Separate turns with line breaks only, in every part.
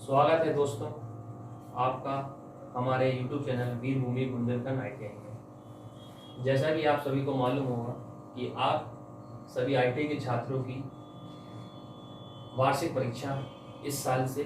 स्वागत है दोस्तों आपका हमारे YouTube चैनल वीर भूमि बुंदेलखंड ITI में। जैसा कि आप सभी को मालूम होगा कि आप सभी ITI के छात्रों की वार्षिक परीक्षा इस साल से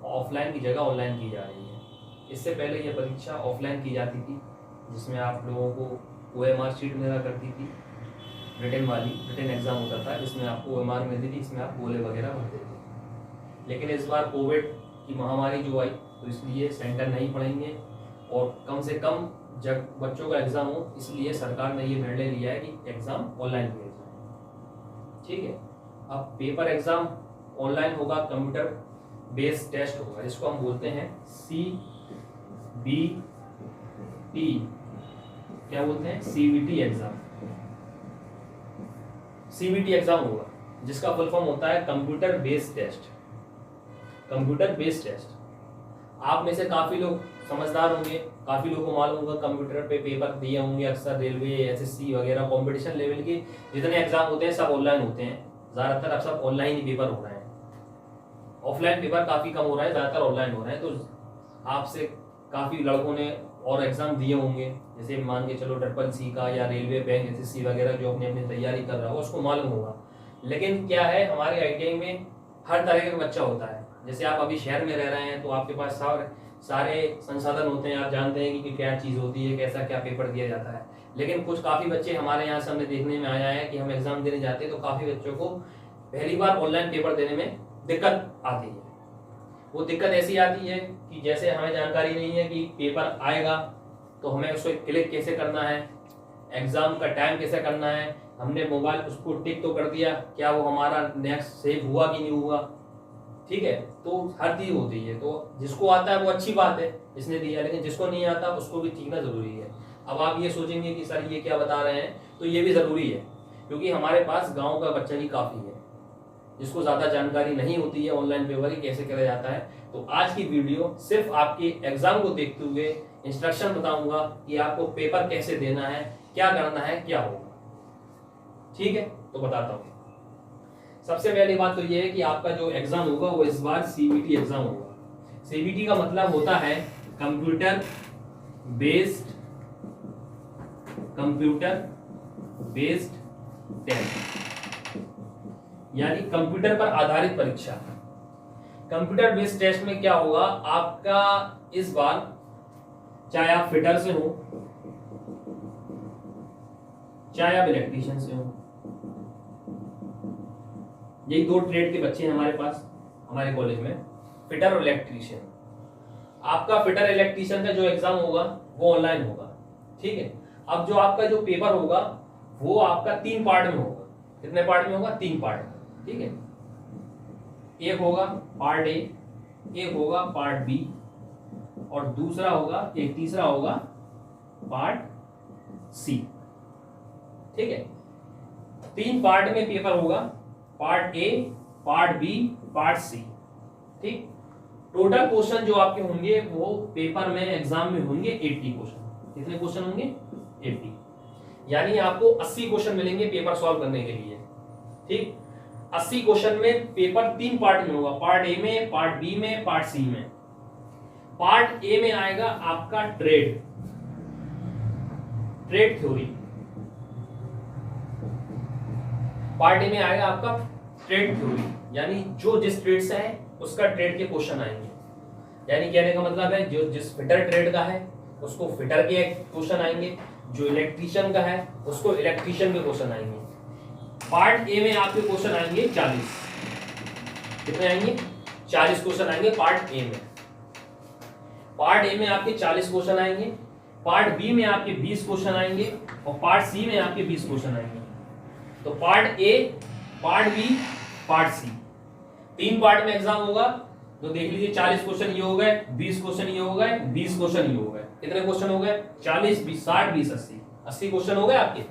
ऑफलाइन की जगह ऑनलाइन की जा रही है। इससे पहले यह परीक्षा ऑफलाइन की जाती थी, जिसमें आप लोगों को OMR शीट मिला करती थी, रिटन एग्ज़ाम होता था, जिसमें आपको OMR मिलती थी, इसमें आप गोले वगैरह भरते थे। लेकिन इस बार कोविड की महामारी जो आई तो इसलिए सेंटर नहीं पड़ेंगे और कम से कम जब बच्चों का एग्ज़ाम हो, इसलिए सरकार ने ये निर्णय लिया है कि एग्ज़ाम ऑनलाइन किया जाए। ठीक है, अब पेपर एग्ज़ाम ऑनलाइन होगा, कंप्यूटर बेस्ड टेस्ट होगा, जिसको हम बोलते हैं CBT। क्या बोलते हैं? CBT exam. CBT एग्ज़ाम होगा, जिसका फुल फॉर्म होता है computer based test. Computer based test. आप में से काफ़ी लोग समझदार होंगे, काफ़ी लोगों को मालूम होगा कंप्यूटर पे पेपर दिए होंगे। अक्सर रेलवे, SSC वगैरह कॉम्पिटिशन लेवल के जितने एग्जाम होते हैं सब ऑनलाइन होते हैं। ज़्यादातर अब सब ऑनलाइन ही पेपर हो रहे हैं, ऑफलाइन पेपर काफ़ी कम हो रहा है, ज़्यादातर ऑनलाइन हो रहे हैं। तो आपसे काफ़ी लड़कों ने और एग्ज़ाम दिए होंगे, जैसे मान के चलो SSC का या रेलवे, बैंक, SSC वगैरह जो अपनी अपनी तैयारी कर रहा होगा उसको मालूम होगा। लेकिन क्या है, हमारे ITI में हर तरह का बच्चा होता है। जैसे आप अभी शहर में रह रहे हैं तो आपके पास सारे संसाधन होते हैं, आप जानते हैं कि क्या चीज़ होती है, कैसा क्या पेपर दिया जाता है। लेकिन कुछ काफ़ी बच्चे हमारे यहाँ से हमने देखने में आया है कि हम एग्ज़ाम देने जाते हैं तो काफ़ी बच्चों को पहली बार ऑनलाइन पेपर देने में दिक्कत आती है। वो दिक्कत ऐसी आती है कि जैसे हमें जानकारी नहीं है कि पेपर आएगा तो हमें उसको क्लिक कैसे करना है, एग्ज़ाम का टाइम कैसे करना है, हमने मोबाइल उसको टिक तो कर दिया, क्या वो हमारा नेक्स्ट सेव हुआ कि नहीं हुआ। ठीक है, तो हर चीज़ होती है। तो जिसको आता है वो अच्छी बात है, इसने दिया, लेकिन जिसको नहीं आता उसको भी सीखना ज़रूरी है। अब आप ये सोचेंगे कि सर ये क्या बता रहे हैं, तो ये भी ज़रूरी है, क्योंकि हमारे पास गांव का बच्चा ही काफ़ी है जिसको ज़्यादा जानकारी नहीं होती है ऑनलाइन पेपर ही कैसे किया जाता है। तो आज की वीडियो सिर्फ आपके एग्ज़ाम को देखते हुए इंस्ट्रक्शन बताऊँगा कि आपको पेपर कैसे देना है, क्या करना है, क्या होगा। ठीक है, तो बताता हूँ। सबसे पहली बात तो ये है कि आपका जो एग्जाम होगा वो इस बार CBT एग्जाम होगा। CBT का मतलब होता है कंप्यूटर बेस्ड टेस्ट, यानी कंप्यूटर पर आधारित परीक्षा। कंप्यूटर बेस्ड टेस्ट में क्या होगा, आपका इस बार चाहे आप फिटर से हो, चाहे आप इलेक्ट्रीशियन से हो, यही दो ट्रेड के बच्चे हैं हमारे पास हमारे कॉलेज में, फिटर और इलेक्ट्रीशियन। आपका फिटर इलेक्ट्रीशियन का जो एग्जाम होगा वो ऑनलाइन होगा। ठीक है, अब जो आपका जो पेपर होगा वो आपका 3 पार्ट में होगा। कितने पार्ट में होगा? 3 पार्ट में। ठीक है, एक होगा पार्ट A, एक होगा पार्ट B और दूसरा होगा, एक तीसरा होगा पार्ट C। ठीक है, 3 पार्ट में पेपर होगा, part A, part B, part C। ठीक, टोटल क्वेश्चन जो आपके होंगे वो पेपर में एग्जाम में होंगे 80 क्वेश्चन। कितने क्वेश्चन होंगे? 80, यानी आपको 80 क्वेश्चन मिलेंगे पेपर सॉल्व करने के लिए। ठीक, 80 क्वेश्चन में पेपर 3 पार्ट में होगा, पार्ट A में, पार्ट B में, पार्ट C में। पार्ट A में आएगा आपका ट्रेड थ्योरी। पार्ट A में आएगा आपका ट्रेड थ्योरी, यानी जो जिस ट्रेड से है उसका ट्रेड के क्वेश्चन आएंगे। यानी कहने का मतलब है जो जिस फिटर ट्रेड का है उसको फिटर के क्वेश्चन आएंगे, जो इलेक्ट्रीशियन का है उसको इलेक्ट्रीशियन के क्वेश्चन आएंगे। पार्ट ए में आपके क्वेश्चन आएंगे 40। कितने आएंगे? 40 क्वेश्चन आएंगे पार्ट ए में। पार्ट ए में आपके 40 क्वेश्चन आएंगे, पार्ट बी में आपके 20 क्वेश्चन आएंगे और पार्ट सी में आपके 20 क्वेश्चन आएंगे। तो part A, part B, part C, 3 part में एग्जाम होगा। तो देख लीजिए 40 क्वेश्चन ये हो गए, 20 क्वेश्चन ये हो गए, 20 क्वेश्चन ये हो गए। कितने क्वेश्चन हो गए? 40, 20, 60, 20, 80 क्वेश्चन हो गए आपके।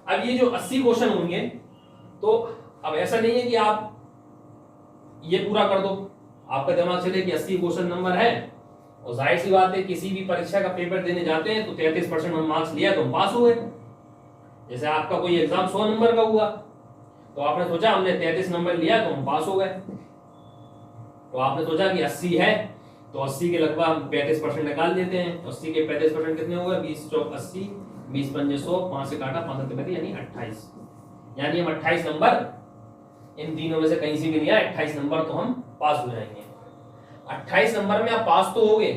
अब ये जो 80 क्वेश्चन होंगे, तो अब ऐसा नहीं है कि आप ये पूरा कर दो, आपका दिमाग चले कि 80 क्वेश्चन नंबर है और जाहिर सी बात है किसी भी परीक्षा का पेपर देने जाते हैं तो 33% मार्क्स लिया तो हम पास हो गए। जैसे आपका कोई एग्जाम 100 नंबर का हुआ तो आपने सोचा हमने 33 नंबर लिया तो हम पास हो गए। तो आपने सोचा कि 80 है तो 80 के लगभग हम 35% निकाल देते हैं। 80 के 35% कितने हो गए? 20 चौक 80, 20 पंजे 100, 5 से काटा 5 से यानी 28। यानी हम 28 नंबर इन तीनों में से कहीं से भी नहीं आए, 28 नंबर तो हम पास हो जाएंगे। 28 नंबर में आप पास तो हो गए,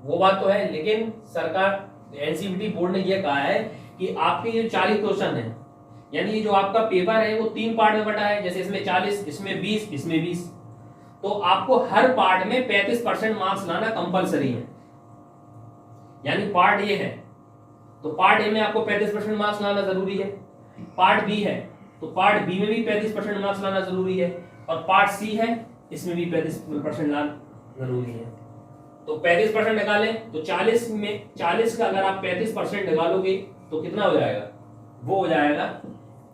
वो बात तो है, लेकिन सरकार एनसीईआरटी बोर्ड ने यह कहा है कि आपके ये 40 क्वेश्चन है, यानी जो आपका पेपर है वो 3 पार्ट में बटा है, जैसे इसमें 40, इसमें 20, इसमें 20, तो आपको हर पार्ट में 35% मार्क्स लाना कंपलसरी है। यानी पार्ट ए है तो पार्ट ए में आपको 35% मार्क्स लाना जरूरी है, पार्ट बी है तो पार्ट बी में भी 35% मार्क्स लाना जरूरी है, और पार्ट सी है इसमें भी 35% लाना जरूरी है। तो 35% निकालें तो 40 में 40 का अगर आप 35% निकालोगे तो कितना हो जाएगा? वो हो जाएगा,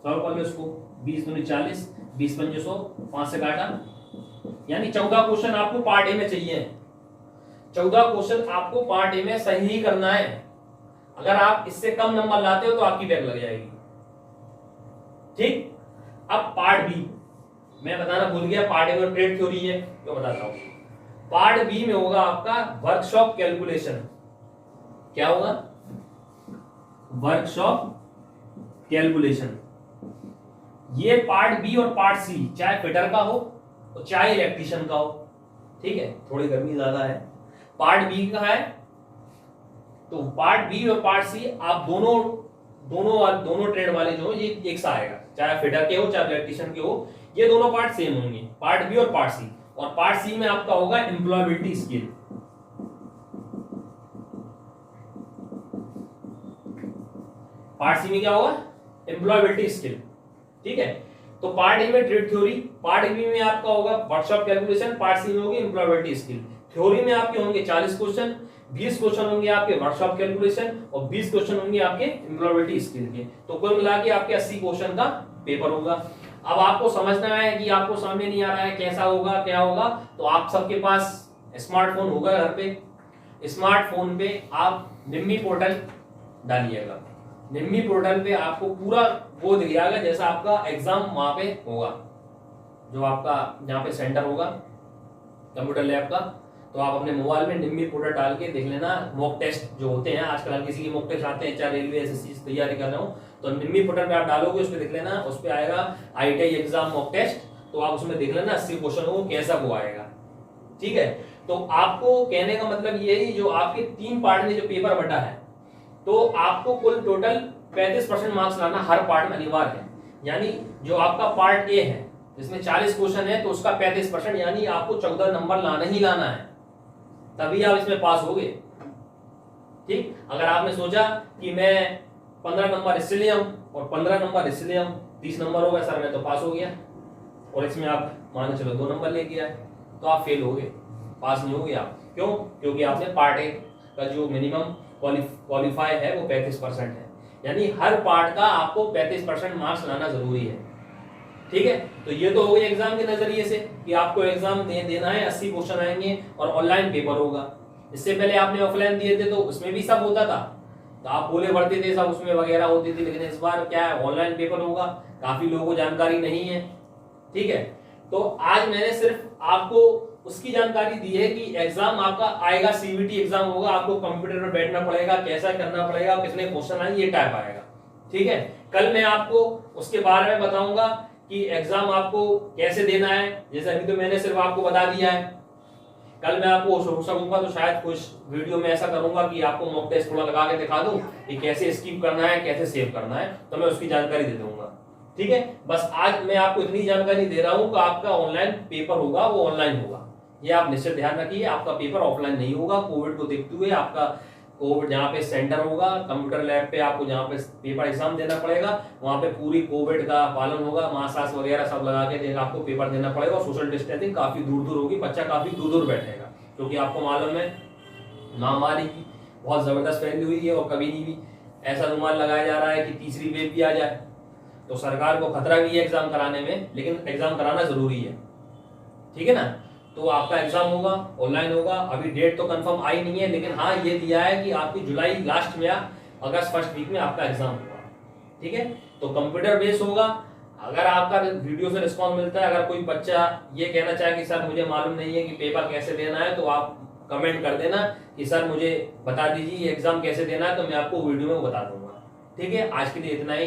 सॉल्व कर लो इसको, 20 दूनी 40, 20 पंजे 100, 5 से काटा, यानी 14 क्वेश्चन आपको पार्ट ए में चाहिए। 14 क्वेश्चन आपको पार्ट ए में सही ही करना है। अगर आप इससे कम नंबर लाते हो तो आपकी बैक लग जाएगी। ठीक, अब पार्ट बी मैं बताना भूल गया, पार्ट ए में ट्रेड थ्योरी है तो बताता हूं। पार्ट बी में होगा आपका वर्कशॉप कैलकुलेशन। क्या होगा? Workshop calculation. ये पार्ट बी और पार्ट सी चाहे फिटर का हो और चाहे इलेक्ट्रीशियन का हो, ठीक है, थोड़ी गर्मी ज्यादा है। पार्ट बी का है तो पार्ट बी और पार्ट सी आप दोनों ट्रेड वाले जो ये एक सा आएगा, चाहे फिटर के हो चाहे इलेक्ट्रीशियन के हो, ये दोनों पार्ट सेम होंगे, पार्ट बी और पार्ट सी। और पार्ट सी में आपका होगा एम्प्लॉयबिलिटी स्किल। पार्ट सी में क्या होगा? Employability skill. ठीक है, तो पार्ट ए में ट्रेड थ्योरी, पार्ट बी में आपका होगा वर्कशॉप कैलकुलेशन, पार्ट सी में होगी एम्प्लॉयबिलिटी स्किल। थ्योरी में आपके होंगे 40 क्वेश्चन, 20 क्वेश्चन होंगे आपके वर्कशॉप कैलकुलेशन और 20 क्वेश्चन होंगे आपके एम्प्लॉयबिलिटी स्किल के। तो कुल मिला के आपके 80 क्वेश्चन का पेपर होगा। अब आपको समझना है कि आपको समझ नहीं आ रहा है कैसा होगा क्या होगा, तो आप सबके पास स्मार्टफोन होगा घर पे। स्मार्टफोन पे आप निम्मी पोर्टल डालिएगा, निम्मी पोर्टल पे आपको पूरा वो दिख जाएगा जैसा आपका एग्जाम वहां पे होगा, जो आपका जहाँ पे सेंटर होगा कंप्यूटर लैब का। तो आप अपने मोबाइल में निम्मी पोर्टल डाल के देख लेना, मॉक टेस्ट जो होते हैं आजकल हर किसी के मॉक टेस्ट आते हैं, चाहे रेलवे एसएससी की तैयारी कर रहा हूँ, तो निम्मी पोर्टल पे आप डालोगे, उस पर देख लेना, उस पर आएगा आईटीआई एग्जाम मॉक टेस्ट, तो आप उसमें देख लेना 80 क्वेश्चन हो कैसा वो आएगा। ठीक है, तो आपको कहने का मतलब ये है जो आपके 3 पार्ट में जो पेपर बटा है, तो आपको कुल टोटल 35% मार्क्स लाना हर पार्ट में अनिवार्य है। यानी जो आपका पार्ट ए है जिसमें 40 क्वेश्चन है तो उसका 35% यानी आपको 14 नंबर लाना ही लाना है, तभी आप इसमें पास होगे। ठीक, अगर आपने सोचा कि मैं 15 नंबर इससे ले आऊं और 15 नंबर इससे ले आऊं, 30 नंबर हो गया सर मैं तो पास हो गया, और इसमें आप मान चलो 2 नंबर लेके आए, तो आप फेल हो गए, पास नहीं हो गए आप। क्यों? क्योंकि आपने पार्ट ए का जो मिनिमम क्वालिफाई है वो 35% है, यानी हर पार्ट का आपको 35% मार्क्स लाना जरूरी है। ठीक है, तो ये तो हो गई एग्जाम के नजरिए से कि आपको एग्जाम देना है, 80 क्वेश्चन आएंगे और ऑनलाइन पेपर होगा। इससे पहले आपने ऑफलाइन दिए थे तो उसमें भी सब होता था, तो आप बोले बढ़ते थे सब उसमें वगैरह होती थी, लेकिन इस बार क्या है ऑनलाइन पेपर होगा, काफी लोगों को जानकारी नहीं है। ठीक है, तो आज मैंने सिर्फ आपको उसकी जानकारी दी है कि एग्जाम आपका आएगा, सीबीटी एग्जाम होगा, आपको कंप्यूटर पर बैठना पड़ेगा, कैसा करना पड़ेगा, कितने क्वेश्चन आए, ये टाइप आएगा। ठीक है, कल मैं आपको उसके बारे में बताऊंगा कि एग्जाम आपको कैसे देना है, जैसे अभी तो मैंने सिर्फ आपको बता दिया है, कल मैं आपको हो सकूंगा तो शायद कुछ वीडियो में ऐसा करूंगा कि आपको मॉक टेस्ट थोड़ा लगा के दिखा दूं कि कैसे स्किप करना है, कैसे सेव करना है, तो मैं उसकी जानकारी दे दूंगा। ठीक है, बस आज मैं आपको इतनी जानकारी दे रहा हूं कि आपका ऑनलाइन पेपर होगा वो ऑनलाइन होगा, ये आप निश्चित ध्यान रखिए, आपका पेपर ऑफलाइन नहीं होगा। कोविड को देखते हुए आपका कोविड जहाँ पे सेंटर होगा कंप्यूटर लैब पे, आपको जहाँ पे पेपर एग्जाम देना पड़ेगा वहाँ पे पूरी कोविड का पालन होगा, मास्क वगैरह सब लगा के आपको पेपर देना पड़ेगा। सोशल डिस्टेंसिंग काफी दूर दूर होगी, बच्चा काफी दूर दूर बैठेगा, क्योंकि आपको मालूम है महामारी की बहुत जबरदस्त फैली हुई है और कभी नहीं भी ऐसा अनुमान लगाया जा रहा है कि तीसरी वेव भी आ जाए, तो सरकार को खतरा भी है एग्जाम कराने में, लेकिन एग्जाम कराना जरूरी है। ठीक है ना, तो आपका एग्जाम होगा ऑनलाइन होगा, अभी डेट तो कंफर्म आई नहीं है, लेकिन हाँ ये दिया है कि आपकी जुलाई लास्ट में या अगस्त फर्स्ट वीक में आपका एग्जाम होगा। ठीक है, तो कंप्यूटर बेस होगा, अगर आपका वीडियो से रिस्पॉन्स मिलता है, अगर कोई बच्चा ये कहना चाहे कि सर मुझे मालूम नहीं है कि पेपर कैसे देना है, तो आप कमेंट कर देना कि सर मुझे बता दीजिए ये एग्जाम कैसे देना है, तो मैं आपको वीडियो में बता दूंगा। ठीक है, आज के लिए इतना ही।